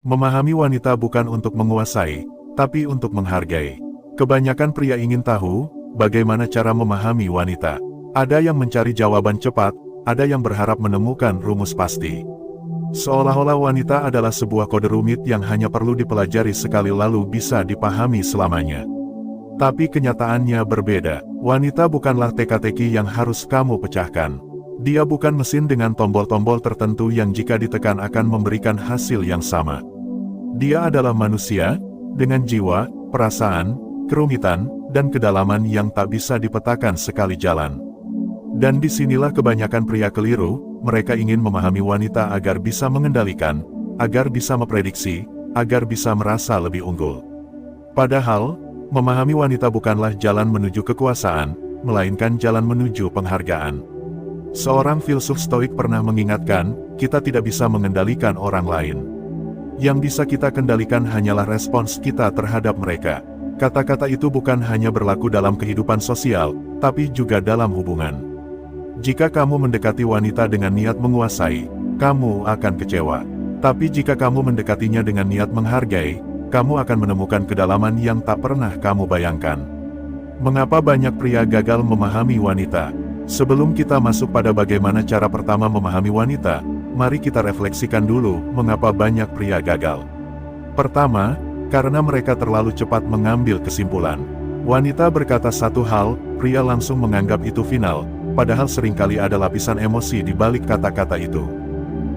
Memahami wanita bukan untuk menguasai, tapi untuk menghargai. Kebanyakan pria ingin tahu, bagaimana cara memahami wanita. Ada yang mencari jawaban cepat, ada yang berharap menemukan rumus pasti. Seolah-olah wanita adalah sebuah kode rumit yang hanya perlu dipelajari sekali lalu bisa dipahami selamanya. Tapi kenyataannya berbeda. Wanita bukanlah teka-teki yang harus kamu pecahkan. Dia bukan mesin dengan tombol-tombol tertentu yang jika ditekan akan memberikan hasil yang sama. Dia adalah manusia, dengan jiwa, perasaan, kerumitan, dan kedalaman yang tak bisa dipetakan sekali jalan. Dan disinilah kebanyakan pria keliru, mereka ingin memahami wanita agar bisa mengendalikan, agar bisa memprediksi, agar bisa merasa lebih unggul. Padahal, memahami wanita bukanlah jalan menuju kekuasaan, melainkan jalan menuju penghargaan. Seorang filsuf Stoik pernah mengingatkan, kita tidak bisa mengendalikan orang lain. Yang bisa kita kendalikan hanyalah respons kita terhadap mereka. Kata-kata itu bukan hanya berlaku dalam kehidupan sosial, tapi juga dalam hubungan. Jika kamu mendekati wanita dengan niat menguasai, kamu akan kecewa. Tapi jika kamu mendekatinya dengan niat menghargai, kamu akan menemukan kedalaman yang tak pernah kamu bayangkan. Mengapa banyak pria gagal memahami wanita? Sebelum kita masuk pada bagaimana cara pertama memahami wanita, mari kita refleksikan dulu mengapa banyak pria gagal. Pertama, karena mereka terlalu cepat mengambil kesimpulan. Wanita berkata satu hal, pria langsung menganggap itu final, padahal seringkali ada lapisan emosi di balik kata-kata itu.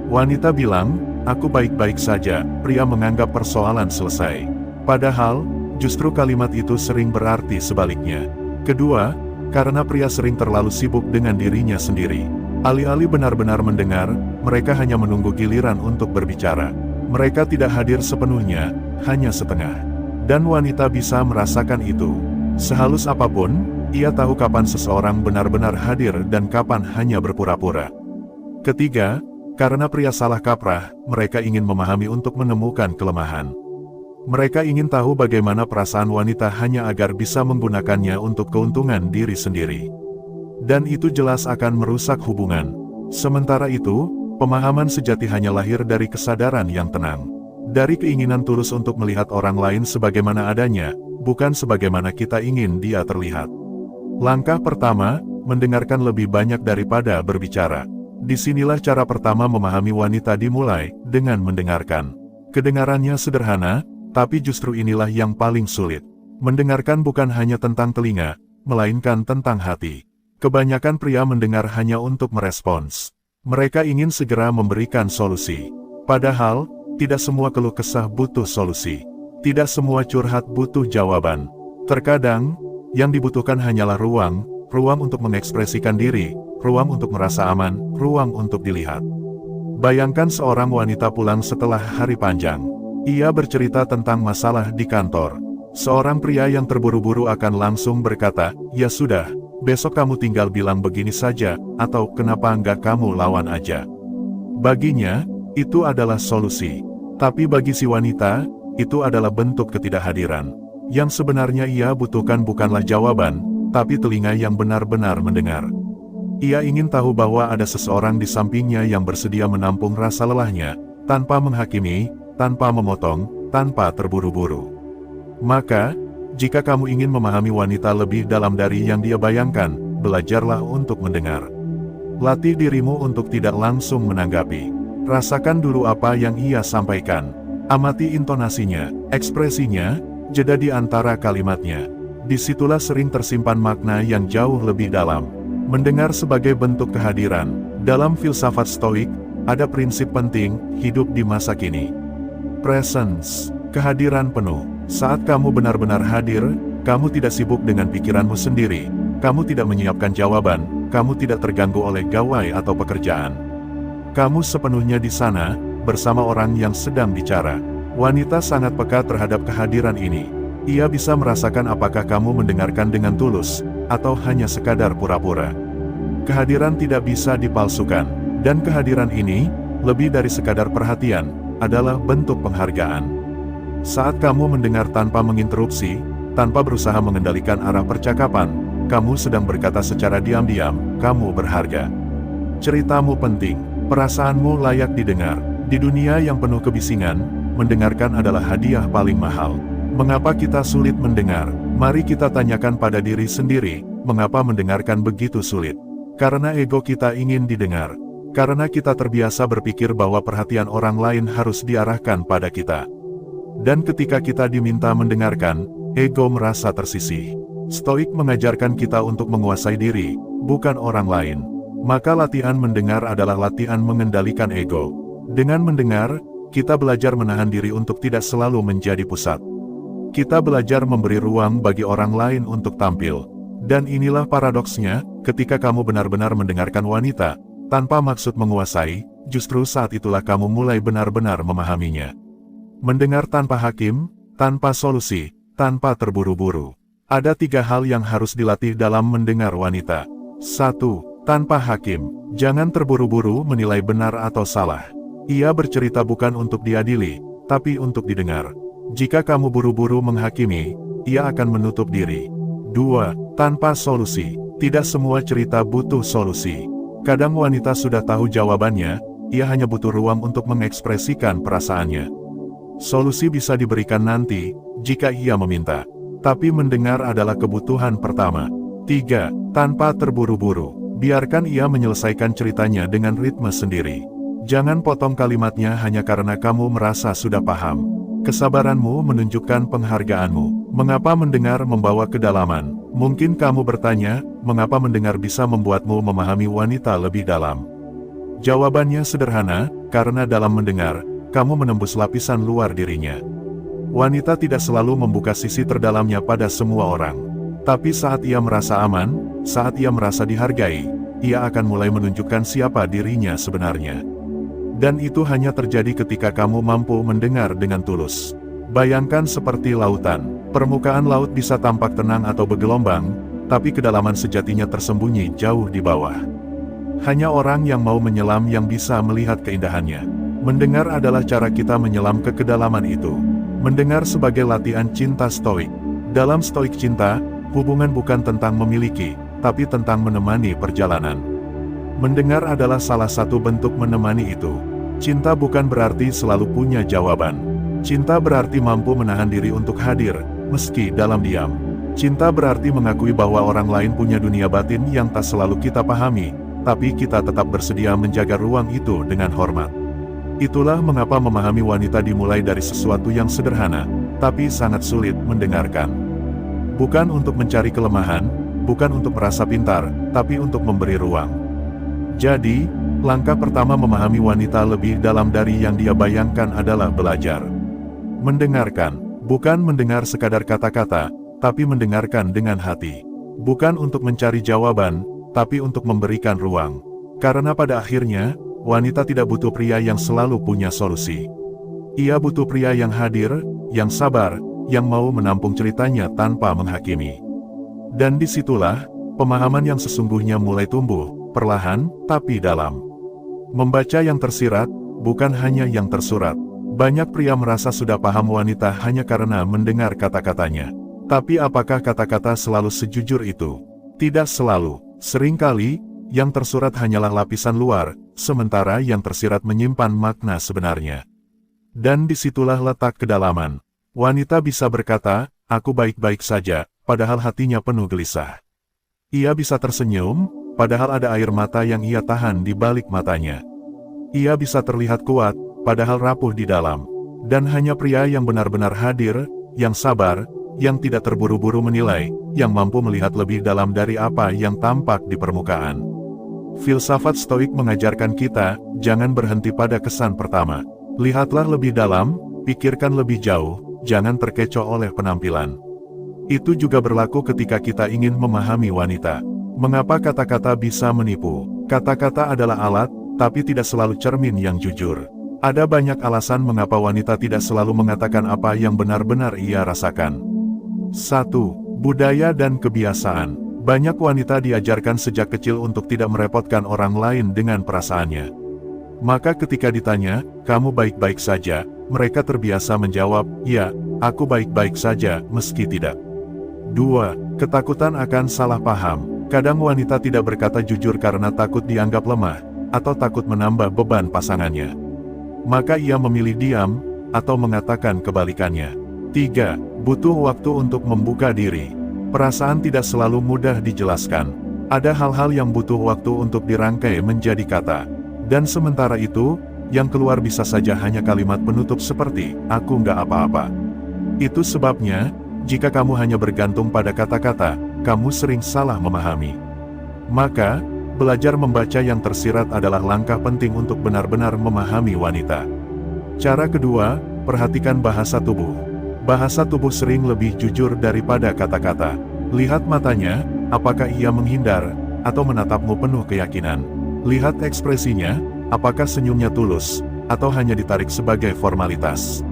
Wanita bilang, aku baik-baik saja, pria menganggap persoalan selesai. Padahal, justru kalimat itu sering berarti sebaliknya. Kedua, karena pria sering terlalu sibuk dengan dirinya sendiri. Alih-alih benar-benar mendengar, mereka hanya menunggu giliran untuk berbicara. Mereka tidak hadir sepenuhnya, hanya setengah. Dan wanita bisa merasakan itu. Sehalus apapun, ia tahu kapan seseorang benar-benar hadir dan kapan hanya berpura-pura. Ketiga, karena pria salah kaprah, mereka ingin memahami untuk menemukan kelemahan. Mereka ingin tahu bagaimana perasaan wanita hanya agar bisa menggunakannya untuk keuntungan diri sendiri. Dan itu jelas akan merusak hubungan. Sementara itu, pemahaman sejati hanya lahir dari kesadaran yang tenang. Dari keinginan tulus untuk melihat orang lain sebagaimana adanya, bukan sebagaimana kita ingin dia terlihat. Langkah pertama, mendengarkan lebih banyak daripada berbicara. Disinilah cara pertama memahami wanita dimulai, dengan mendengarkan. Kedengarannya sederhana, tapi justru inilah yang paling sulit. Mendengarkan bukan hanya tentang telinga, melainkan tentang hati. Kebanyakan pria mendengar hanya untuk merespons. Mereka ingin segera memberikan solusi. Padahal, tidak semua keluh kesah butuh solusi. Tidak semua curhat butuh jawaban. Terkadang, yang dibutuhkan hanyalah ruang untuk mengekspresikan diri, ruang untuk merasa aman, ruang untuk dilihat. Bayangkan seorang wanita pulang setelah hari panjang. Ia bercerita tentang masalah di kantor. Seorang pria yang terburu-buru akan langsung berkata, ya sudah, besok kamu tinggal bilang begini saja, atau kenapa enggak kamu lawan aja. Baginya, itu adalah solusi. Tapi bagi si wanita, itu adalah bentuk ketidakhadiran. Yang sebenarnya ia butuhkan bukanlah jawaban, tapi telinga yang benar-benar mendengar. Ia ingin tahu bahwa ada seseorang di sampingnya yang bersedia menampung rasa lelahnya, tanpa menghakimi, tanpa memotong, tanpa terburu-buru. Maka, jika kamu ingin memahami wanita lebih dalam dari yang dia bayangkan, belajarlah untuk mendengar. Latih dirimu untuk tidak langsung menanggapi. Rasakan dulu apa yang ia sampaikan. Amati intonasinya, ekspresinya, jeda di antara kalimatnya. Disitulah sering tersimpan makna yang jauh lebih dalam. Mendengar sebagai bentuk kehadiran. Dalam filsafat Stoik, ada prinsip penting, hidup di masa kini. Presence, kehadiran penuh. Saat kamu benar-benar hadir, kamu tidak sibuk dengan pikiranmu sendiri. Kamu tidak menyiapkan jawaban, kamu tidak terganggu oleh gawai atau pekerjaan. Kamu sepenuhnya di sana, bersama orang yang sedang bicara. Wanita sangat peka terhadap kehadiran ini. Ia bisa merasakan apakah kamu mendengarkan dengan tulus, atau hanya sekadar pura-pura. Kehadiran tidak bisa dipalsukan, dan kehadiran ini, lebih dari sekadar perhatian, adalah bentuk penghargaan. Saat kamu mendengar tanpa menginterupsi, tanpa berusaha mengendalikan arah percakapan, kamu sedang berkata secara diam-diam, kamu berharga. Ceritamu penting, perasaanmu layak didengar. Di dunia yang penuh kebisingan, mendengarkan adalah hadiah paling mahal. Mengapa kita sulit mendengar? Mari kita tanyakan pada diri sendiri, mengapa mendengarkan begitu sulit? Karena ego kita ingin didengar. Karena kita terbiasa berpikir bahwa perhatian orang lain harus diarahkan pada kita. Dan ketika kita diminta mendengarkan, ego merasa tersisih. Stoik mengajarkan kita untuk menguasai diri, bukan orang lain. Maka latihan mendengar adalah latihan mengendalikan ego. Dengan mendengar, kita belajar menahan diri untuk tidak selalu menjadi pusat. Kita belajar memberi ruang bagi orang lain untuk tampil. Dan inilah paradoksnya, ketika kamu benar-benar mendengarkan wanita, tanpa maksud menguasai, justru saat itulah kamu mulai benar-benar memahaminya. Mendengar tanpa hakim, tanpa solusi, tanpa terburu-buru. Ada 3 hal yang harus dilatih dalam mendengar wanita. 1. Tanpa hakim. Jangan terburu-buru menilai benar atau salah. Ia bercerita bukan untuk diadili, tapi untuk didengar. Jika kamu buru-buru menghakimi, ia akan menutup diri. 2. Tanpa solusi. Tidak semua cerita butuh solusi. Kadang wanita sudah tahu jawabannya, ia hanya butuh ruang untuk mengekspresikan perasaannya. Solusi bisa diberikan nanti, jika ia meminta. Tapi mendengar adalah kebutuhan pertama. 3. Tanpa terburu-buru. Biarkan ia menyelesaikan ceritanya dengan ritme sendiri. Jangan potong kalimatnya hanya karena kamu merasa sudah paham. Kesabaranmu menunjukkan penghargaanmu. Mengapa mendengar membawa kedalaman? Mungkin kamu bertanya, mengapa mendengar bisa membuatmu memahami wanita lebih dalam? Jawabannya sederhana, karena dalam mendengar, kamu menembus lapisan luar dirinya. Wanita tidak selalu membuka sisi terdalamnya pada semua orang. Tapi saat ia merasa aman, saat ia merasa dihargai, ia akan mulai menunjukkan siapa dirinya sebenarnya. Dan itu hanya terjadi ketika kamu mampu mendengar dengan tulus. Bayangkan seperti lautan. Permukaan laut bisa tampak tenang atau bergelombang, tapi kedalaman sejatinya tersembunyi jauh di bawah. Hanya orang yang mau menyelam yang bisa melihat keindahannya. Mendengar adalah cara kita menyelam ke kedalaman itu. Mendengar sebagai latihan cinta stoik. Dalam stoik cinta, hubungan bukan tentang memiliki, tapi tentang menemani perjalanan. Mendengar adalah salah satu bentuk menemani itu. Cinta bukan berarti selalu punya jawaban. Cinta berarti mampu menahan diri untuk hadir, meski dalam diam. Cinta berarti mengakui bahwa orang lain punya dunia batin yang tak selalu kita pahami, tapi kita tetap bersedia menjaga ruang itu dengan hormat. Itulah mengapa memahami wanita dimulai dari sesuatu yang sederhana, tapi sangat sulit mendengarkan. Bukan untuk mencari kelemahan, bukan untuk merasa pintar, tapi untuk memberi ruang. Jadi, langkah pertama memahami wanita lebih dalam dari yang dia bayangkan adalah belajar. Mendengarkan, bukan mendengar sekadar kata-kata, tapi mendengarkan dengan hati. Bukan untuk mencari jawaban, tapi untuk memberikan ruang. Karena pada akhirnya, wanita tidak butuh pria yang selalu punya solusi. Ia butuh pria yang hadir, yang sabar, yang mau menampung ceritanya tanpa menghakimi. Dan disitulah, pemahaman yang sesungguhnya mulai tumbuh, perlahan, tapi dalam. Membaca yang tersirat, bukan hanya yang tersurat. Banyak pria merasa sudah paham wanita hanya karena mendengar kata-katanya. Tapi apakah kata-kata selalu sejujur itu? Tidak selalu. Seringkali, yang tersurat hanyalah lapisan luar, sementara yang tersirat menyimpan makna sebenarnya. Dan disitulah letak kedalaman. Wanita bisa berkata, aku baik-baik saja, padahal hatinya penuh gelisah. Ia bisa tersenyum, padahal ada air mata yang ia tahan di balik matanya. Ia bisa terlihat kuat, padahal rapuh di dalam. Dan hanya pria yang benar-benar hadir, yang sabar, yang tidak terburu-buru menilai, yang mampu melihat lebih dalam dari apa yang tampak di permukaan. Filsafat Stoik mengajarkan kita, jangan berhenti pada kesan pertama. Lihatlah lebih dalam, pikirkan lebih jauh, jangan terkecoh oleh penampilan. Itu juga berlaku ketika kita ingin memahami wanita. Mengapa kata-kata bisa menipu? Kata-kata adalah alat, tapi tidak selalu cermin yang jujur. Ada banyak alasan mengapa wanita tidak selalu mengatakan apa yang benar-benar ia rasakan. 1. Budaya dan kebiasaan. Banyak wanita diajarkan sejak kecil untuk tidak merepotkan orang lain dengan perasaannya. Maka ketika ditanya, kamu baik-baik saja, mereka terbiasa menjawab, ya, aku baik-baik saja, meski tidak. 2. Ketakutan akan salah paham. Kadang wanita tidak berkata jujur karena takut dianggap lemah, atau takut menambah beban pasangannya. Maka ia memilih diam, atau mengatakan kebalikannya. 3. Butuh waktu untuk membuka diri. Perasaan tidak selalu mudah dijelaskan. Ada hal-hal yang butuh waktu untuk dirangkai menjadi kata. Dan sementara itu, yang keluar bisa saja hanya kalimat penutup seperti, aku nggak apa-apa. Itu sebabnya, jika kamu hanya bergantung pada kata-kata, kamu sering salah memahami. Maka, belajar membaca yang tersirat adalah langkah penting untuk benar-benar memahami wanita. Cara kedua, perhatikan bahasa tubuh. Bahasa tubuh sering lebih jujur daripada kata-kata. Lihat matanya, apakah ia menghindar, atau menatapmu penuh keyakinan. Lihat ekspresinya, apakah senyumnya tulus, atau hanya ditarik sebagai formalitas.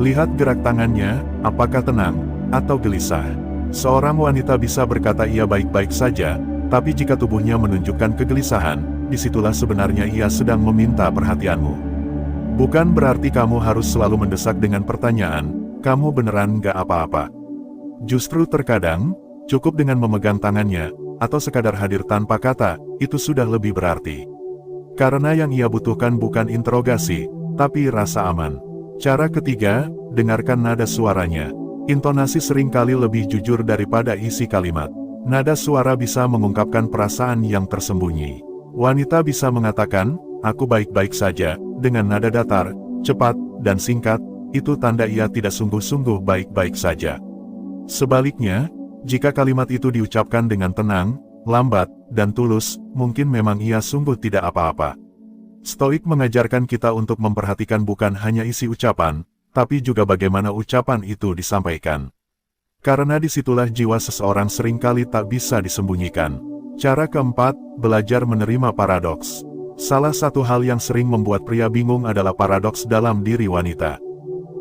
Lihat gerak tangannya, apakah tenang, atau gelisah. Seorang wanita bisa berkata ia baik-baik saja, tapi jika tubuhnya menunjukkan kegelisahan, disitulah sebenarnya ia sedang meminta perhatianmu. Bukan berarti kamu harus selalu mendesak dengan pertanyaan, kamu beneran nggak apa-apa. Justru terkadang, cukup dengan memegang tangannya, atau sekadar hadir tanpa kata, itu sudah lebih berarti. Karena yang ia butuhkan bukan interogasi, tapi rasa aman. Cara ketiga, dengarkan nada suaranya. Intonasi seringkali lebih jujur daripada isi kalimat. Nada suara bisa mengungkapkan perasaan yang tersembunyi. Wanita bisa mengatakan, aku baik-baik saja, dengan nada datar, cepat, dan singkat, itu tanda ia tidak sungguh-sungguh baik-baik saja. Sebaliknya, jika kalimat itu diucapkan dengan tenang, lambat, dan tulus, mungkin memang ia sungguh tidak apa-apa. Stoik mengajarkan kita untuk memperhatikan bukan hanya isi ucapan, tapi juga bagaimana ucapan itu disampaikan. Karena disitulah jiwa seseorang seringkali tak bisa disembunyikan. Cara keempat, belajar menerima paradoks. Salah satu hal yang sering membuat pria bingung adalah paradoks dalam diri wanita.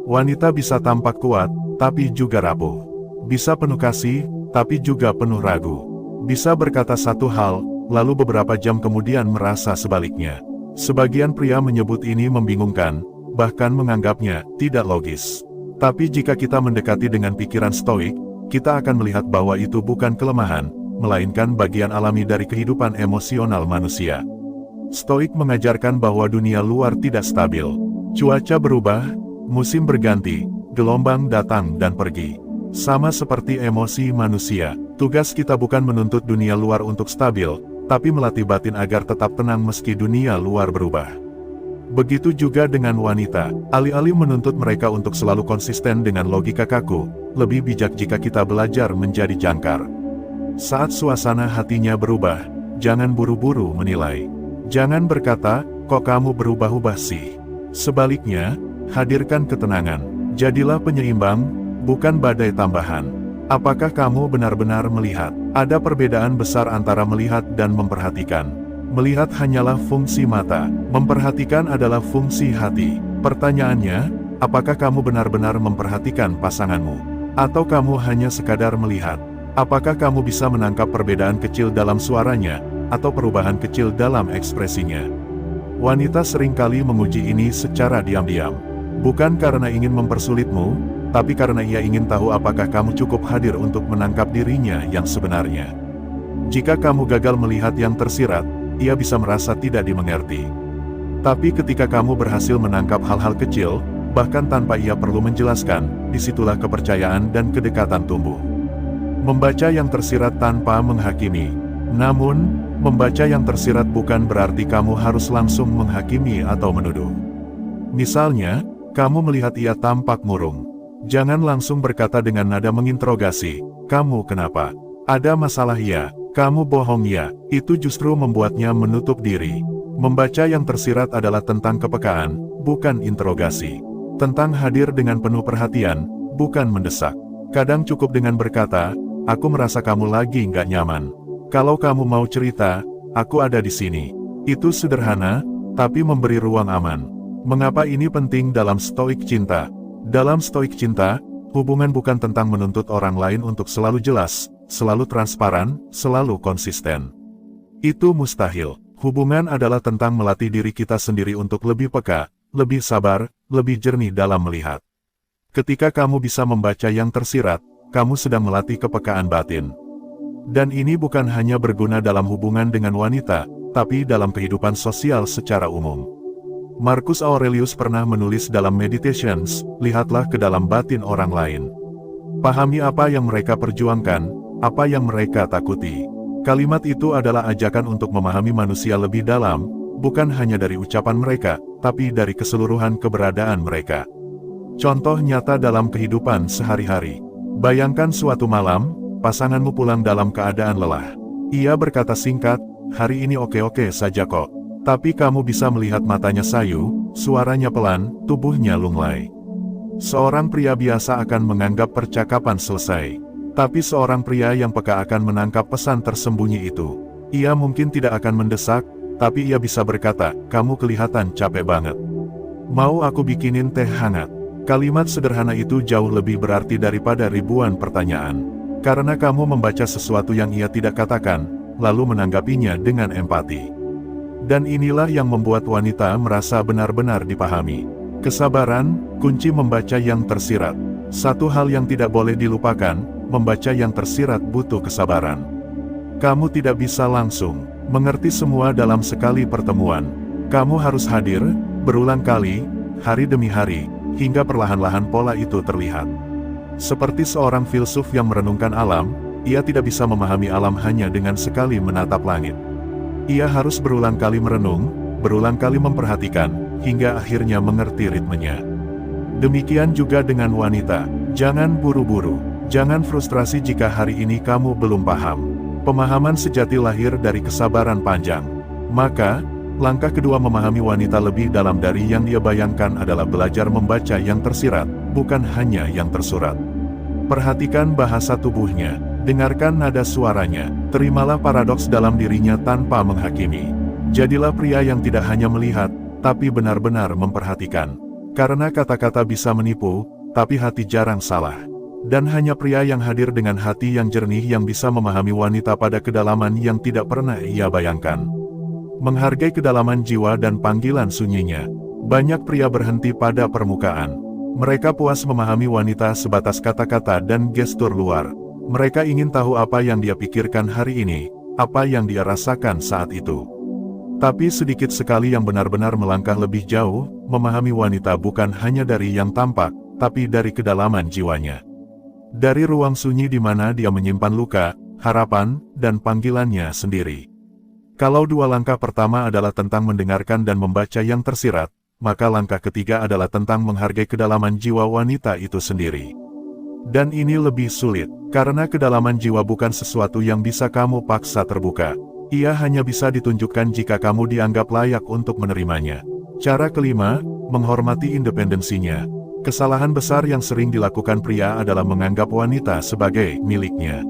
Wanita bisa tampak kuat, tapi juga rapuh. Bisa penuh kasih, tapi juga penuh ragu. Bisa berkata satu hal, lalu beberapa jam kemudian merasa sebaliknya. Sebagian pria menyebut ini membingungkan, bahkan menganggapnya tidak logis. Tapi jika kita mendekati dengan pikiran stoik, kita akan melihat bahwa itu bukan kelemahan, melainkan bagian alami dari kehidupan emosional manusia. Stoik mengajarkan bahwa dunia luar tidak stabil. Cuaca berubah, musim berganti, gelombang datang dan pergi. Sama seperti emosi manusia, tugas kita bukan menuntut dunia luar untuk stabil, tapi melatih batin agar tetap tenang meski dunia luar berubah. Begitu juga dengan wanita, alih-alih menuntut mereka untuk selalu konsisten dengan logika kaku, lebih bijak jika kita belajar menjadi jangkar. Saat suasana hatinya berubah, jangan buru-buru menilai. Jangan berkata, kok kamu berubah-ubah sih? Sebaliknya, hadirkan ketenangan. Jadilah penyeimbang, bukan badai tambahan. Apakah kamu benar-benar melihat? Ada perbedaan besar antara melihat dan memperhatikan. Melihat hanyalah fungsi mata, memperhatikan adalah fungsi hati. Pertanyaannya, apakah kamu benar-benar memperhatikan pasanganmu? Atau kamu hanya sekadar melihat? Apakah kamu bisa menangkap perbedaan kecil dalam suaranya, atau perubahan kecil dalam ekspresinya? Wanita seringkali menguji ini secara diam-diam. Bukan karena ingin mempersulitmu, tapi karena ia ingin tahu apakah kamu cukup hadir untuk menangkap dirinya yang sebenarnya. Jika kamu gagal melihat yang tersirat, ia bisa merasa tidak dimengerti. Tapi ketika kamu berhasil menangkap hal-hal kecil, bahkan tanpa ia perlu menjelaskan, disitulah kepercayaan dan kedekatan tumbuh. Membaca yang tersirat tanpa menghakimi. Namun, membaca yang tersirat bukan berarti kamu harus langsung menghakimi atau menuduh. Misalnya, kamu melihat ia tampak murung. Jangan langsung berkata dengan nada menginterogasi, kamu kenapa? Ada masalah ya? Kamu bohong ya? Itu justru membuatnya menutup diri. Membaca yang tersirat adalah tentang kepekaan, bukan interogasi. Tentang hadir dengan penuh perhatian, bukan mendesak. Kadang cukup dengan berkata, aku merasa kamu lagi nggak nyaman. Kalau kamu mau cerita, aku ada di sini. Itu sederhana, tapi memberi ruang aman. Mengapa ini penting dalam stoik cinta? Dalam stoik cinta, hubungan bukan tentang menuntut orang lain untuk selalu jelas, selalu transparan, selalu konsisten. Itu mustahil. Hubungan adalah tentang melatih diri kita sendiri untuk lebih peka, lebih sabar, lebih jernih dalam melihat. Ketika kamu bisa membaca yang tersirat, kamu sedang melatih kepekaan batin. Dan ini bukan hanya berguna dalam hubungan dengan wanita, tapi dalam kehidupan sosial secara umum. Marcus Aurelius pernah menulis dalam Meditations, lihatlah ke dalam batin orang lain. Pahami apa yang mereka perjuangkan, apa yang mereka takuti. Kalimat itu adalah ajakan untuk memahami manusia lebih dalam, bukan hanya dari ucapan mereka, tapi dari keseluruhan keberadaan mereka. Contoh nyata dalam kehidupan sehari-hari. Bayangkan suatu malam, pasanganmu pulang dalam keadaan lelah. Ia berkata singkat, "Hari ini oke-oke saja kok." Tapi kamu bisa melihat matanya sayu, suaranya pelan, tubuhnya lunglai. Seorang pria biasa akan menganggap percakapan selesai. Tapi seorang pria yang peka akan menangkap pesan tersembunyi itu. Ia mungkin tidak akan mendesak, tapi ia bisa berkata, "Kamu kelihatan capek banget. Mau aku bikinin teh hangat?" Kalimat sederhana itu jauh lebih berarti daripada ribuan pertanyaan. Karena kamu membaca sesuatu yang ia tidak katakan, lalu menanggapinya dengan empati. Dan inilah yang membuat wanita merasa benar-benar dipahami. Kesabaran, kunci membaca yang tersirat. Satu hal yang tidak boleh dilupakan, membaca yang tersirat butuh kesabaran. Kamu tidak bisa langsung mengerti semua dalam sekali pertemuan. Kamu harus hadir, berulang kali, hari demi hari, hingga perlahan-lahan pola itu terlihat. Seperti seorang filsuf yang merenungkan alam, ia tidak bisa memahami alam hanya dengan sekali menatap langit. Ia harus berulang kali merenung, berulang kali memperhatikan, hingga akhirnya mengerti ritmenya. Demikian juga dengan wanita, jangan buru-buru, jangan frustrasi jika hari ini kamu belum paham. Pemahaman sejati lahir dari kesabaran panjang. Maka, langkah kedua memahami wanita lebih dalam dari yang dia bayangkan adalah belajar membaca yang tersirat, bukan hanya yang tersurat. Perhatikan bahasa tubuhnya, dengarkan nada suaranya, terimalah paradoks dalam dirinya tanpa menghakimi. Jadilah pria yang tidak hanya melihat, tapi benar-benar memperhatikan. Karena kata-kata bisa menipu, tapi hati jarang salah. Dan hanya pria yang hadir dengan hati yang jernih yang bisa memahami wanita pada kedalaman yang tidak pernah ia bayangkan. Menghargai kedalaman jiwa dan panggilan sunyinya. Banyak pria berhenti pada permukaan. Mereka puas memahami wanita sebatas kata-kata dan gestur luar. Mereka ingin tahu apa yang dia pikirkan hari ini, apa yang dia rasakan saat itu. Tapi sedikit sekali yang benar-benar melangkah lebih jauh, memahami wanita bukan hanya dari yang tampak, tapi dari kedalaman jiwanya. Dari ruang sunyi di mana dia menyimpan luka, harapan, dan panggilannya sendiri. Kalau dua langkah pertama adalah tentang mendengarkan dan membaca yang tersirat, maka langkah ketiga adalah tentang menghargai kedalaman jiwa wanita itu sendiri. Dan ini lebih sulit, karena kedalaman jiwa bukan sesuatu yang bisa kamu paksa terbuka. Ia hanya bisa ditunjukkan jika kamu dianggap layak untuk menerimanya. Cara kelima, menghormati independensinya. Kesalahan besar yang sering dilakukan pria adalah menganggap wanita sebagai miliknya.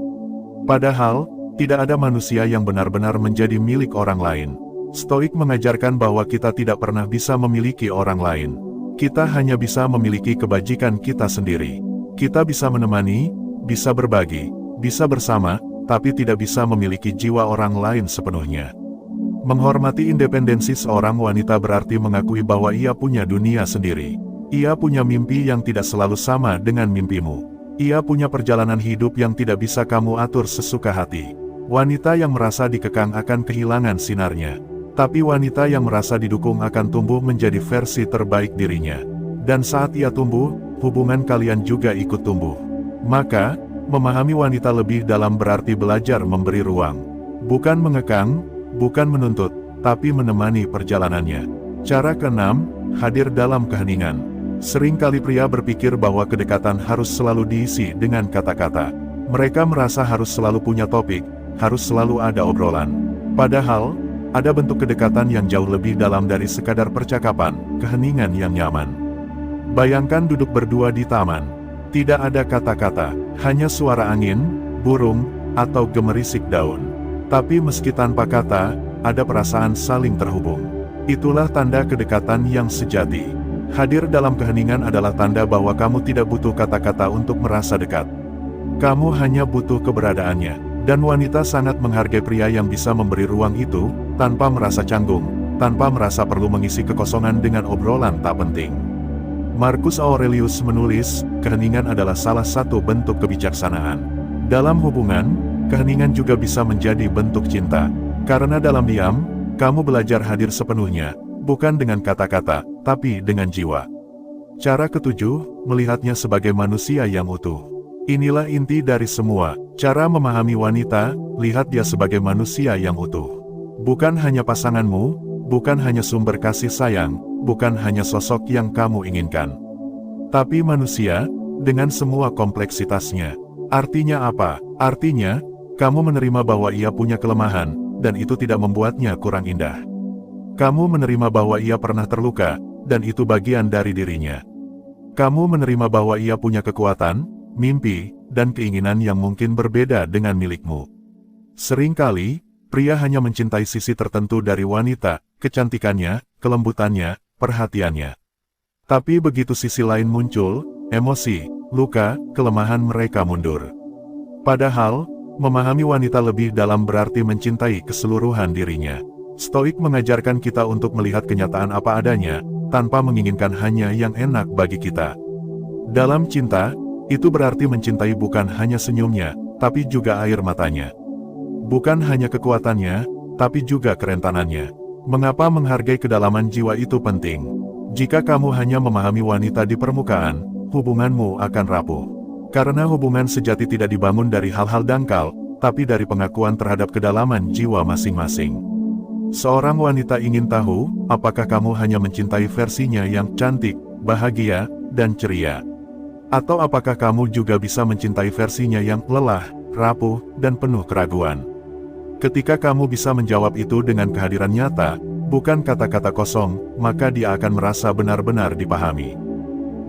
Padahal, tidak ada manusia yang benar-benar menjadi milik orang lain. Stoik mengajarkan bahwa kita tidak pernah bisa memiliki orang lain. Kita hanya bisa memiliki kebajikan kita sendiri. Kita bisa menemani, bisa berbagi, bisa bersama, tapi tidak bisa memiliki jiwa orang lain sepenuhnya. Menghormati independensi seorang wanita berarti mengakui bahwa ia punya dunia sendiri. Ia punya mimpi yang tidak selalu sama dengan mimpimu. Ia punya perjalanan hidup yang tidak bisa kamu atur sesuka hati. Wanita yang merasa dikekang akan kehilangan sinarnya. Tapi wanita yang merasa didukung akan tumbuh menjadi versi terbaik dirinya. Dan saat ia tumbuh, hubungan kalian juga ikut tumbuh. Maka, memahami wanita lebih dalam berarti belajar memberi ruang. Bukan mengekang, bukan menuntut, tapi menemani perjalanannya. Cara keenam, hadir dalam keheningan. Seringkali pria berpikir bahwa kedekatan harus selalu diisi dengan kata-kata. Mereka merasa harus selalu punya topik, harus selalu ada obrolan. Padahal, ada bentuk kedekatan yang jauh lebih dalam dari sekadar percakapan, keheningan yang nyaman. Bayangkan duduk berdua di taman. Tidak ada kata-kata, hanya suara angin, burung, atau gemerisik daun. Tapi meski tanpa kata, ada perasaan saling terhubung. Itulah tanda kedekatan yang sejati. Hadir dalam keheningan adalah tanda bahwa kamu tidak butuh kata-kata untuk merasa dekat. Kamu hanya butuh keberadaannya. Dan wanita sangat menghargai pria yang bisa memberi ruang itu, tanpa merasa canggung, tanpa merasa perlu mengisi kekosongan dengan obrolan tak penting. Marcus Aurelius menulis, keheningan adalah salah satu bentuk kebijaksanaan. Dalam hubungan, keheningan juga bisa menjadi bentuk cinta. Karena dalam diam, kamu belajar hadir sepenuhnya, bukan dengan kata-kata, tapi dengan jiwa. Cara ketujuh, melihatnya sebagai manusia yang utuh. Inilah inti dari semua, cara memahami wanita, lihat dia sebagai manusia yang utuh. Bukan hanya pasanganmu, bukan hanya sumber kasih sayang, bukan hanya sosok yang kamu inginkan. Tapi manusia, dengan semua kompleksitasnya. Artinya apa? Artinya, kamu menerima bahwa ia punya kelemahan, dan itu tidak membuatnya kurang indah. Kamu menerima bahwa ia pernah terluka, dan itu bagian dari dirinya. Kamu menerima bahwa ia punya kekuatan, mimpi, dan keinginan yang mungkin berbeda dengan milikmu. Seringkali, pria hanya mencintai sisi tertentu dari wanita, kecantikannya, kelembutannya, perhatiannya. Tapi begitu sisi lain muncul, emosi, luka, kelemahan mereka mundur. Padahal, memahami wanita lebih dalam berarti mencintai keseluruhan dirinya. Stoik mengajarkan kita untuk melihat kenyataan apa adanya, tanpa menginginkan hanya yang enak bagi kita. Dalam cinta, itu berarti mencintai bukan hanya senyumnya, tapi juga air matanya. Bukan hanya kekuatannya, tapi juga kerentanannya. Mengapa menghargai kedalaman jiwa itu penting? Jika kamu hanya memahami wanita di permukaan, hubunganmu akan rapuh. Karena hubungan sejati tidak dibangun dari hal-hal dangkal, tapi dari pengakuan terhadap kedalaman jiwa masing-masing. Seorang wanita ingin tahu, apakah kamu hanya mencintai versinya yang cantik, bahagia, dan ceria? Atau apakah kamu juga bisa mencintai versinya yang lelah, rapuh, dan penuh keraguan? Ketika kamu bisa menjawab itu dengan kehadiran nyata, bukan kata-kata kosong, maka dia akan merasa benar-benar dipahami.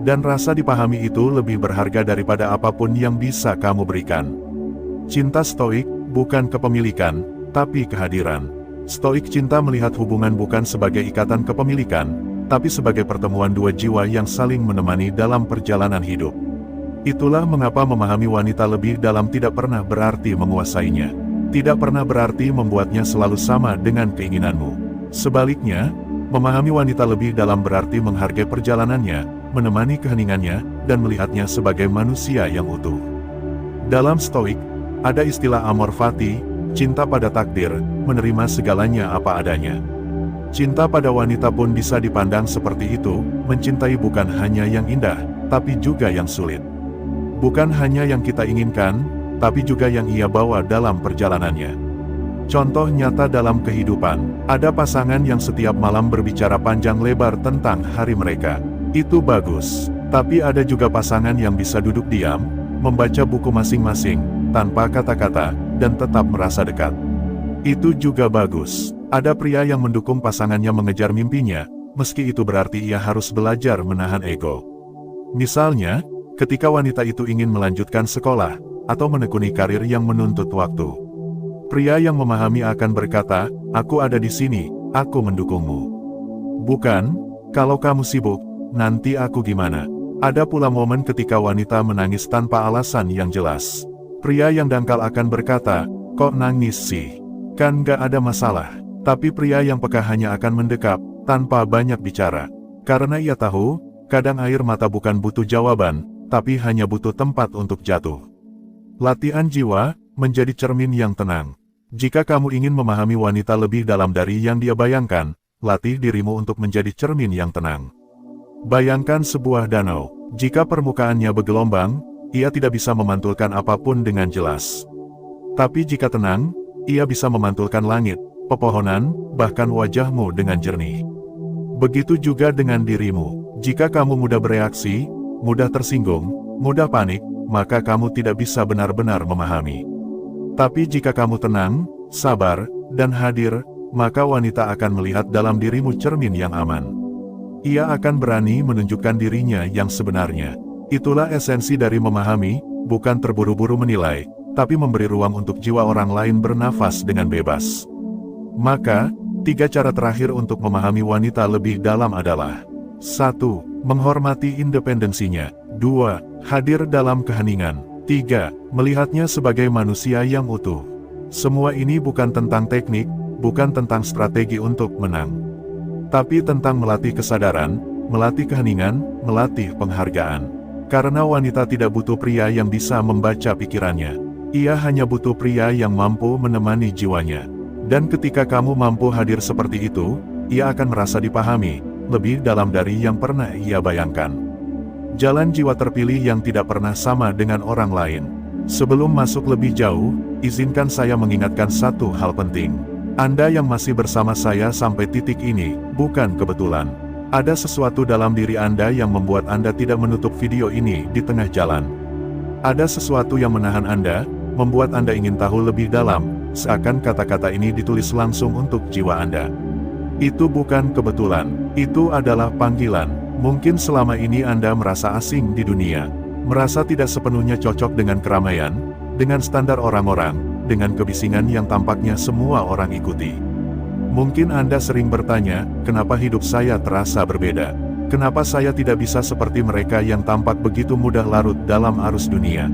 Dan rasa dipahami itu lebih berharga daripada apapun yang bisa kamu berikan. Cinta stoik, bukan kepemilikan, tapi kehadiran. Stoik cinta melihat hubungan bukan sebagai ikatan kepemilikan, tapi sebagai pertemuan dua jiwa yang saling menemani dalam perjalanan hidup. Itulah mengapa memahami wanita lebih dalam tidak pernah berarti menguasainya. Tidak pernah berarti membuatnya selalu sama dengan keinginanmu. Sebaliknya, memahami wanita lebih dalam berarti menghargai perjalanannya, menemani keheningannya, dan melihatnya sebagai manusia yang utuh. Dalam Stoik, ada istilah amor fati, cinta pada takdir, menerima segalanya apa adanya. Cinta pada wanita pun bisa dipandang seperti itu, mencintai bukan hanya yang indah, tapi juga yang sulit. Bukan hanya yang kita inginkan, tapi juga yang ia bawa dalam perjalanannya. Contoh nyata dalam kehidupan, ada pasangan yang setiap malam berbicara panjang lebar tentang hari mereka. Itu bagus. Tapi ada juga pasangan yang bisa duduk diam, membaca buku masing-masing, tanpa kata-kata, dan tetap merasa dekat. Itu juga bagus. Ada pria yang mendukung pasangannya mengejar mimpinya, meski itu berarti ia harus belajar menahan ego. Misalnya, ketika wanita itu ingin melanjutkan sekolah, atau menekuni karir yang menuntut waktu. Pria yang memahami akan berkata, aku ada di sini, aku mendukungmu. Bukan, kalau kamu sibuk, nanti aku gimana. Ada pula momen ketika wanita menangis tanpa alasan yang jelas. Pria yang dangkal akan berkata, kok nangis sih? Kan gak ada masalah. Tapi pria yang peka hanya akan mendekap, tanpa banyak bicara. Karena ia tahu, kadang air mata bukan butuh jawaban, tapi hanya butuh tempat untuk jatuh. Latihan jiwa, menjadi cermin yang tenang. Jika kamu ingin memahami wanita lebih dalam dari yang dia bayangkan, latih dirimu untuk menjadi cermin yang tenang. Bayangkan sebuah danau. Jika permukaannya bergelombang, ia tidak bisa memantulkan apapun dengan jelas. Tapi jika tenang, ia bisa memantulkan langit, pepohonan, bahkan wajahmu dengan jernih. Begitu juga dengan dirimu. Jika kamu mudah bereaksi, mudah tersinggung, mudah panik, maka kamu tidak bisa benar-benar memahami. Tapi jika kamu tenang, sabar, dan hadir, maka wanita akan melihat dalam dirimu cermin yang aman. Ia akan berani menunjukkan dirinya yang sebenarnya. Itulah esensi dari memahami, bukan terburu-buru menilai, tapi memberi ruang untuk jiwa orang lain bernafas dengan bebas. Maka, 3 cara terakhir untuk memahami wanita lebih dalam adalah 1. Menghormati independensinya. 2. Hadir dalam keheningan. 3. Melihatnya sebagai manusia yang utuh. Semua ini bukan tentang teknik, bukan tentang strategi untuk menang. Tapi tentang melatih kesadaran, melatih keheningan, melatih penghargaan. Karena wanita tidak butuh pria yang bisa membaca pikirannya. Ia hanya butuh pria yang mampu menemani jiwanya. Dan ketika kamu mampu hadir seperti itu, ia akan merasa dipahami, lebih dalam dari yang pernah ia bayangkan. Jalan jiwa terpilih yang tidak pernah sama dengan orang lain. Sebelum masuk lebih jauh, izinkan saya mengingatkan satu hal penting. Anda yang masih bersama saya sampai titik ini, bukan kebetulan. Ada sesuatu dalam diri Anda yang membuat Anda tidak menutup video ini di tengah jalan. Ada sesuatu yang menahan Anda, membuat Anda ingin tahu lebih dalam, seakan kata-kata ini ditulis langsung untuk jiwa Anda. Itu bukan kebetulan, itu adalah panggilan. Mungkin selama ini Anda merasa asing di dunia, merasa tidak sepenuhnya cocok dengan keramaian, dengan standar orang-orang, dengan kebisingan yang tampaknya semua orang ikuti. Mungkin Anda sering bertanya, kenapa hidup saya terasa berbeda? Kenapa saya tidak bisa seperti mereka yang tampak begitu mudah larut dalam arus dunia?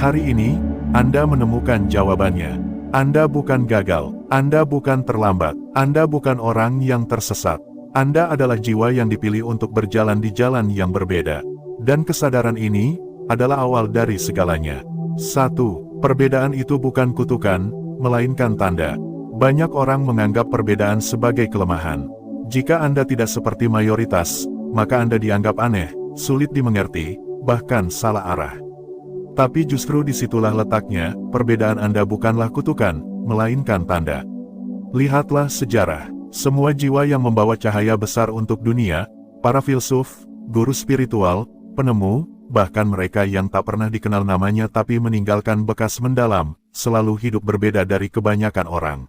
Hari ini, Anda menemukan jawabannya. Anda bukan gagal, Anda bukan terlambat, Anda bukan orang yang tersesat. Anda adalah jiwa yang dipilih untuk berjalan di jalan yang berbeda. Dan kesadaran ini adalah awal dari segalanya. 1. Perbedaan itu bukan kutukan, melainkan tanda. Banyak orang menganggap perbedaan sebagai kelemahan. Jika Anda tidak seperti mayoritas, maka Anda dianggap aneh, sulit dimengerti, bahkan salah arah. Tapi justru disitulah letaknya, perbedaan Anda bukanlah kutukan, melainkan tanda. Lihatlah sejarah. Semua jiwa yang membawa cahaya besar untuk dunia, para filsuf, guru spiritual, penemu, bahkan mereka yang tak pernah dikenal namanya tapi meninggalkan bekas mendalam, selalu hidup berbeda dari kebanyakan orang.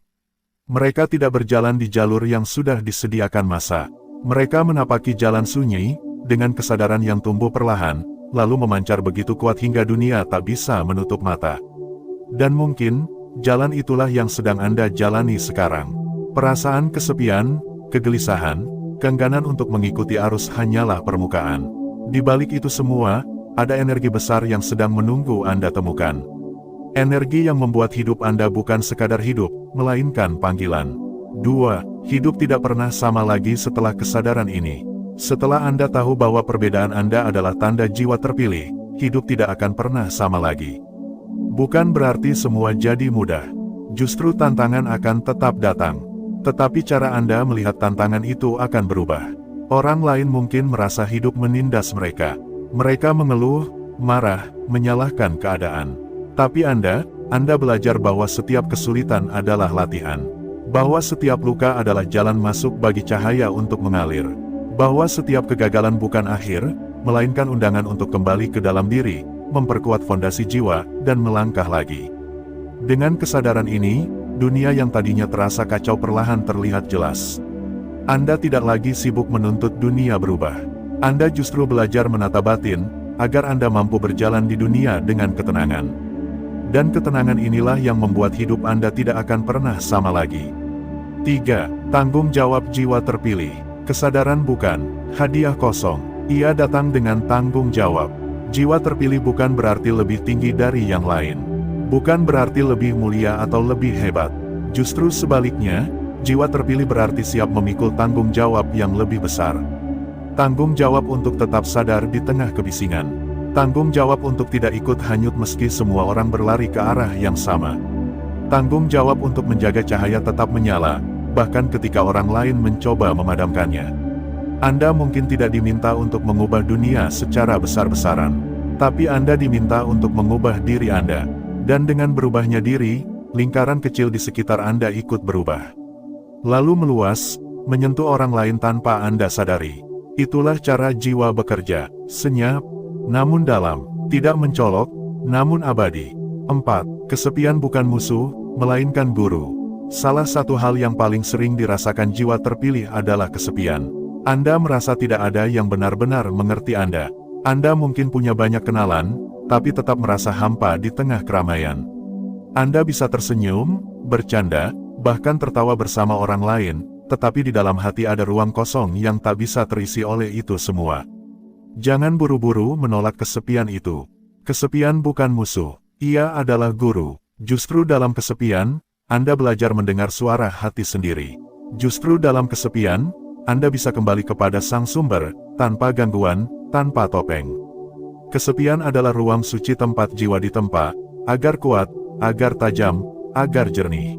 Mereka tidak berjalan di jalur yang sudah disediakan masa. Mereka menapaki jalan sunyi, dengan kesadaran yang tumbuh perlahan, lalu memancar begitu kuat hingga dunia tak bisa menutup mata. Dan mungkin, jalan itulah yang sedang Anda jalani sekarang. Perasaan kesepian, kegelisahan, keengganan untuk mengikuti arus hanyalah permukaan. Di balik itu semua, ada energi besar yang sedang menunggu Anda temukan. Energi yang membuat hidup Anda bukan sekadar hidup, melainkan panggilan. 2. Hidup tidak pernah sama lagi setelah kesadaran ini. Setelah Anda tahu bahwa perbedaan Anda adalah tanda jiwa terpilih, hidup tidak akan pernah sama lagi. Bukan berarti semua jadi mudah. Justru tantangan akan tetap datang. Tetapi cara Anda melihat tantangan itu akan berubah. Orang lain mungkin merasa hidup menindas mereka. Mereka mengeluh, marah, menyalahkan keadaan. Tapi Anda belajar bahwa setiap kesulitan adalah latihan. Bahwa setiap luka adalah jalan masuk bagi cahaya untuk mengalir. Bahwa setiap kegagalan bukan akhir, melainkan undangan untuk kembali ke dalam diri, memperkuat fondasi jiwa, dan melangkah lagi. Dengan kesadaran ini, dunia yang tadinya terasa kacau perlahan terlihat jelas. Anda tidak lagi sibuk menuntut dunia berubah. Anda justru belajar menata batin, agar Anda mampu berjalan di dunia dengan ketenangan. Dan ketenangan inilah yang membuat hidup Anda tidak akan pernah sama lagi. 3. Tanggung jawab jiwa terpilih. Kesadaran bukan hadiah kosong. Ia datang dengan tanggung jawab. Jiwa terpilih bukan berarti lebih tinggi dari yang lain. Bukan berarti lebih mulia atau lebih hebat. Justru sebaliknya, jiwa terpilih berarti siap memikul tanggung jawab yang lebih besar. Tanggung jawab untuk tetap sadar di tengah kebisingan. Tanggung jawab untuk tidak ikut hanyut meski semua orang berlari ke arah yang sama. Tanggung jawab untuk menjaga cahaya tetap menyala, bahkan ketika orang lain mencoba memadamkannya. Anda mungkin tidak diminta untuk mengubah dunia secara besar-besaran, tapi Anda diminta untuk mengubah diri Anda. Dan dengan berubahnya diri, lingkaran kecil di sekitar Anda ikut berubah. Lalu meluas, menyentuh orang lain tanpa Anda sadari. Itulah cara jiwa bekerja, senyap, namun dalam, tidak mencolok, namun abadi. 4. Kesepian bukan musuh, melainkan guru. Salah satu hal yang paling sering dirasakan jiwa terpilih adalah kesepian. Anda merasa tidak ada yang benar-benar mengerti Anda. Anda mungkin punya banyak kenalan, tapi tetap merasa hampa di tengah keramaian. Anda bisa tersenyum, bercanda, bahkan tertawa bersama orang lain, tetapi di dalam hati ada ruang kosong yang tak bisa terisi oleh itu semua. Jangan buru-buru menolak kesepian itu. Kesepian bukan musuh, ia adalah guru. Justru dalam kesepian, Anda belajar mendengar suara hati sendiri. Justru dalam kesepian, Anda bisa kembali kepada sang sumber, tanpa gangguan, tanpa topeng. Kesepian adalah ruang suci tempat jiwa ditempa, agar kuat, agar tajam, agar jernih.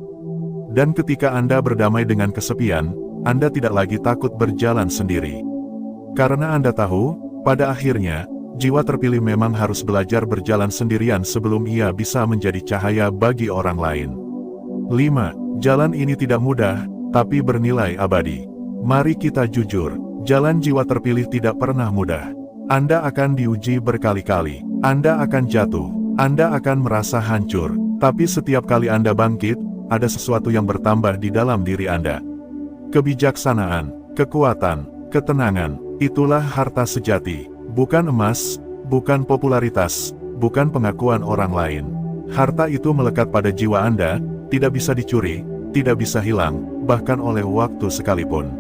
Dan ketika Anda berdamai dengan kesepian, Anda tidak lagi takut berjalan sendiri. Karena Anda tahu, pada akhirnya, jiwa terpilih memang harus belajar berjalan sendirian sebelum ia bisa menjadi cahaya bagi orang lain. 5. Jalan ini tidak mudah, tapi bernilai abadi. Mari kita jujur, jalan jiwa terpilih tidak pernah mudah. Anda akan diuji berkali-kali, Anda akan jatuh, Anda akan merasa hancur, tapi setiap kali Anda bangkit, ada sesuatu yang bertambah di dalam diri Anda. Kebijaksanaan, kekuatan, ketenangan, itulah harta sejati, bukan emas, bukan popularitas, bukan pengakuan orang lain. Harta itu melekat pada jiwa Anda, tidak bisa dicuri, tidak bisa hilang, bahkan oleh waktu sekalipun.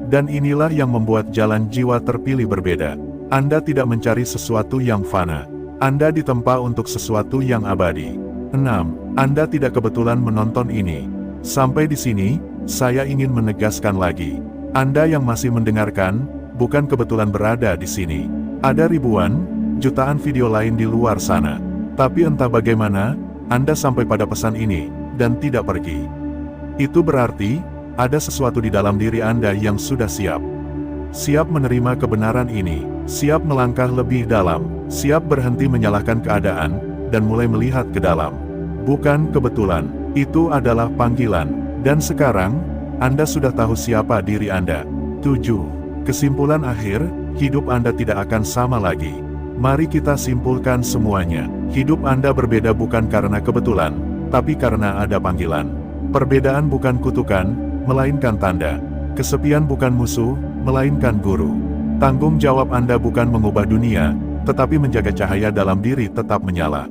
Dan inilah yang membuat jalan jiwa terpilih berbeda. Anda tidak mencari sesuatu yang fana. Anda ditempa untuk sesuatu yang abadi. 6. Anda tidak kebetulan menonton ini. Sampai di sini, saya ingin menegaskan lagi. Anda yang masih mendengarkan, bukan kebetulan berada di sini. Ada ribuan, jutaan video lain di luar sana. Tapi entah bagaimana, Anda sampai pada pesan ini, dan tidak pergi. Itu berarti, ada sesuatu di dalam diri Anda yang sudah siap. Siap menerima kebenaran ini, siap melangkah lebih dalam, siap berhenti menyalahkan keadaan, dan mulai melihat ke dalam. Bukan kebetulan, itu adalah panggilan, dan sekarang, Anda sudah tahu siapa diri Anda. 7. Kesimpulan akhir, hidup Anda tidak akan sama lagi. Mari kita simpulkan semuanya. Hidup Anda berbeda bukan karena kebetulan, tapi karena ada panggilan. Perbedaan bukan kutukan, melainkan tanda. Kesepian bukan musuh, melainkan guru. Tanggung jawab Anda bukan mengubah dunia, tetapi menjaga cahaya dalam diri tetap menyala.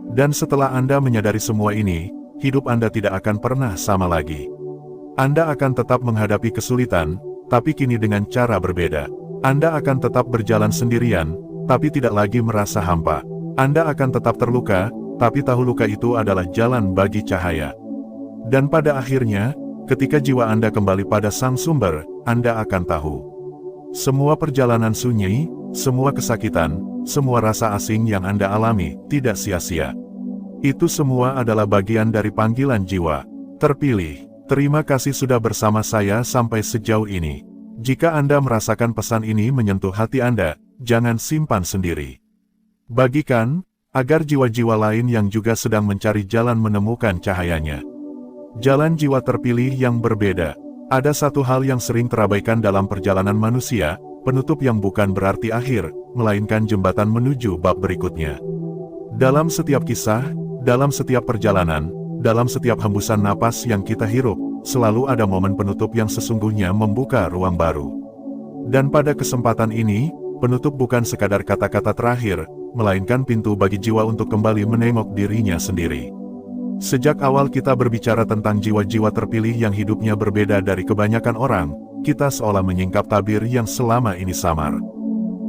Dan setelah Anda menyadari semua ini, hidup Anda tidak akan pernah sama lagi. Anda akan tetap menghadapi kesulitan, tapi kini dengan cara berbeda. Anda akan tetap berjalan sendirian, tapi tidak lagi merasa hampa. Anda akan tetap terluka, tapi tahu luka itu adalah jalan bagi cahaya. Dan pada akhirnya, ketika jiwa Anda kembali pada sang sumber, Anda akan tahu. Semua perjalanan sunyi, semua kesakitan, semua rasa asing yang Anda alami, tidak sia-sia. Itu semua adalah bagian dari panggilan jiwa terpilih. Terima kasih sudah bersama saya sampai sejauh ini. Jika Anda merasakan pesan ini menyentuh hati Anda, jangan simpan sendiri. Bagikan, agar jiwa-jiwa lain yang juga sedang mencari jalan menemukan cahayanya. Jalan jiwa terpilih yang berbeda. Ada satu hal yang sering terabaikan dalam perjalanan manusia, penutup yang bukan berarti akhir, melainkan jembatan menuju bab berikutnya. Dalam setiap kisah, dalam setiap perjalanan, dalam setiap hembusan napas yang kita hirup, selalu ada momen penutup yang sesungguhnya membuka ruang baru. Dan pada kesempatan ini, penutup bukan sekadar kata-kata terakhir, melainkan pintu bagi jiwa untuk kembali menengok dirinya sendiri. Sejak awal kita berbicara tentang jiwa-jiwa terpilih yang hidupnya berbeda dari kebanyakan orang, kita seolah menyingkap tabir yang selama ini samar.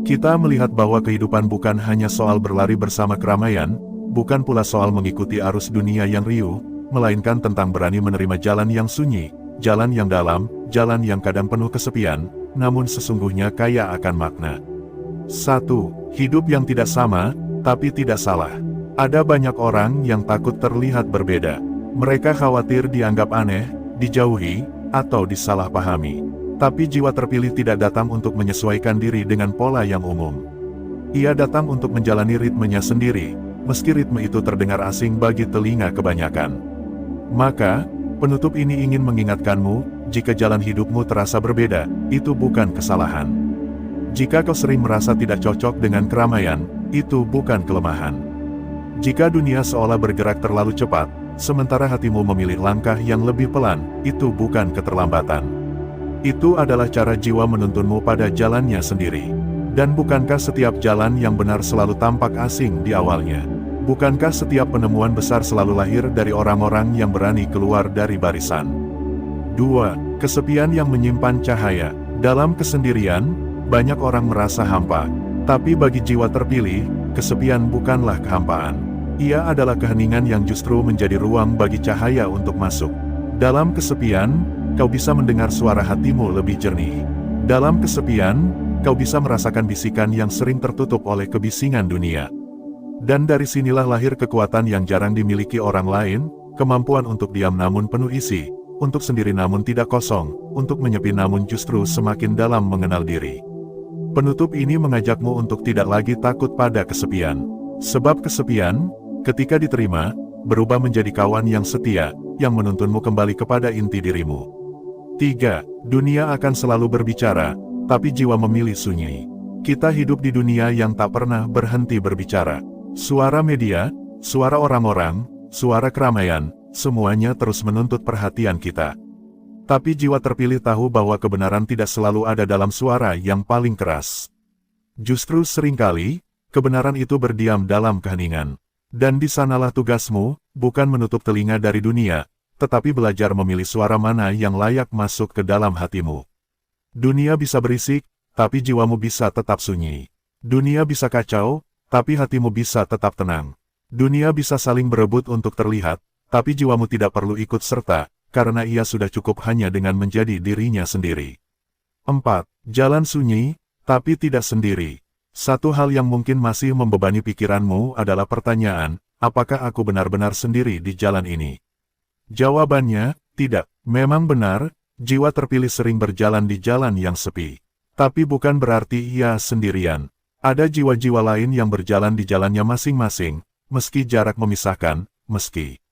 Kita melihat bahwa kehidupan bukan hanya soal berlari bersama keramaian, bukan pula soal mengikuti arus dunia yang riuh, melainkan tentang berani menerima jalan yang sunyi, jalan yang dalam, jalan yang kadang penuh kesepian, namun sesungguhnya kaya akan makna. 1. Hidup yang tidak sama, tapi tidak salah. Ada banyak orang yang takut terlihat berbeda. Mereka khawatir dianggap aneh, dijauhi, atau disalahpahami. Tapi jiwa terpilih tidak datang untuk menyesuaikan diri dengan pola yang umum. Ia datang untuk menjalani ritmenya sendiri, meski ritme itu terdengar asing bagi telinga kebanyakan. Maka, penutup ini ingin mengingatkanmu, jika jalan hidupmu terasa berbeda, itu bukan kesalahan. Jika kau sering merasa tidak cocok dengan keramaian, itu bukan kelemahan. Jika dunia seolah bergerak terlalu cepat, sementara hatimu memilih langkah yang lebih pelan, itu bukan keterlambatan. Itu adalah cara jiwa menuntunmu pada jalannya sendiri. Dan bukankah setiap jalan yang benar selalu tampak asing di awalnya? Bukankah setiap penemuan besar selalu lahir dari orang-orang yang berani keluar dari barisan? 2. Kesepian yang menyimpan cahaya. Dalam kesendirian, banyak orang merasa hampa. Tapi bagi jiwa terpilih, kesepian bukanlah kehampaan. Ia adalah keheningan yang justru menjadi ruang bagi cahaya untuk masuk. Dalam kesepian, kau bisa mendengar suara hatimu lebih jernih. Dalam kesepian, kau bisa merasakan bisikan yang sering tertutup oleh kebisingan dunia. Dan dari sinilah lahir kekuatan yang jarang dimiliki orang lain, kemampuan untuk diam namun penuh isi, untuk sendiri namun tidak kosong, untuk menyepi namun justru semakin dalam mengenal diri. Penutup ini mengajakmu untuk tidak lagi takut pada kesepian. Sebab kesepian, ketika diterima, berubah menjadi kawan yang setia, yang menuntunmu kembali kepada inti dirimu. 3. Dunia akan selalu berbicara, tapi jiwa memilih sunyi. Kita hidup di dunia yang tak pernah berhenti berbicara. Suara media, suara orang-orang, suara keramaian, semuanya terus menuntut perhatian kita. Tapi jiwa terpilih tahu bahwa kebenaran tidak selalu ada dalam suara yang paling keras. Justru seringkali, kebenaran itu berdiam dalam keheningan. Dan di sanalah tugasmu, bukan menutup telinga dari dunia, tetapi belajar memilih suara mana yang layak masuk ke dalam hatimu. Dunia bisa berisik, tapi jiwamu bisa tetap sunyi. Dunia bisa kacau, tapi hatimu bisa tetap tenang. Dunia bisa saling berebut untuk terlihat, tapi jiwamu tidak perlu ikut serta, karena ia sudah cukup hanya dengan menjadi dirinya sendiri. 4. Jalan sunyi, tapi tidak sendiri. Satu hal yang mungkin masih membebani pikiranmu adalah pertanyaan, apakah aku benar-benar sendiri di jalan ini? Jawabannya, tidak. Memang benar, jiwa terpilih sering berjalan di jalan yang sepi. Tapi bukan berarti ia sendirian. Ada jiwa-jiwa lain yang berjalan di jalannya masing-masing, meski jarak memisahkan, meski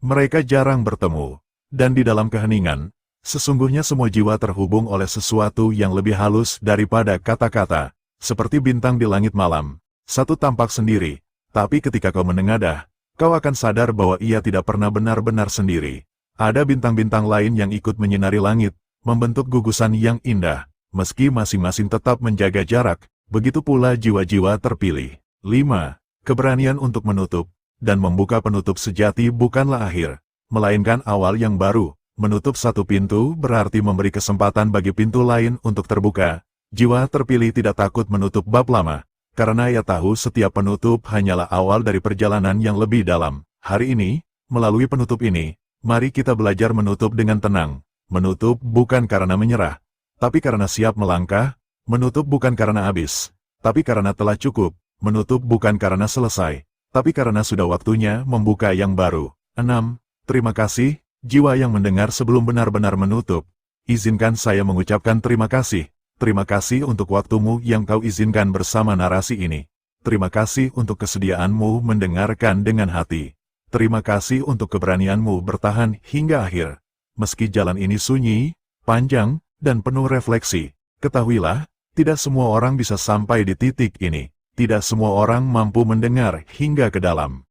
mereka jarang bertemu. Dan di dalam keheningan, sesungguhnya semua jiwa terhubung oleh sesuatu yang lebih halus daripada kata-kata. Seperti bintang di langit malam, satu tampak sendiri, tapi ketika kau menengadah, kau akan sadar bahwa ia tidak pernah benar-benar sendiri. Ada bintang-bintang lain yang ikut menyinari langit, membentuk gugusan yang indah, meski masing-masing tetap menjaga jarak, begitu pula jiwa-jiwa terpilih. 5. Keberanian untuk menutup, dan membuka penutup sejati bukanlah akhir, melainkan awal yang baru. Menutup satu pintu berarti memberi kesempatan bagi pintu lain untuk terbuka. Jiwa terpilih tidak takut menutup bab lama, karena ia tahu setiap penutup hanyalah awal dari perjalanan yang lebih dalam. Hari ini, melalui penutup ini, mari kita belajar menutup dengan tenang. Menutup bukan karena menyerah, tapi karena siap melangkah. Menutup bukan karena habis, tapi karena telah cukup. Menutup bukan karena selesai, tapi karena sudah waktunya membuka yang baru. 6. Terima kasih, jiwa yang mendengar sebelum benar-benar menutup. Izinkan saya mengucapkan terima kasih. Terima kasih untuk waktumu yang kau izinkan bersama narasi ini. Terima kasih untuk kesediaanmu mendengarkan dengan hati. Terima kasih untuk keberanianmu bertahan hingga akhir. Meski jalan ini sunyi, panjang, dan penuh refleksi, ketahuilah, tidak semua orang bisa sampai di titik ini. Tidak semua orang mampu mendengar hingga ke dalam.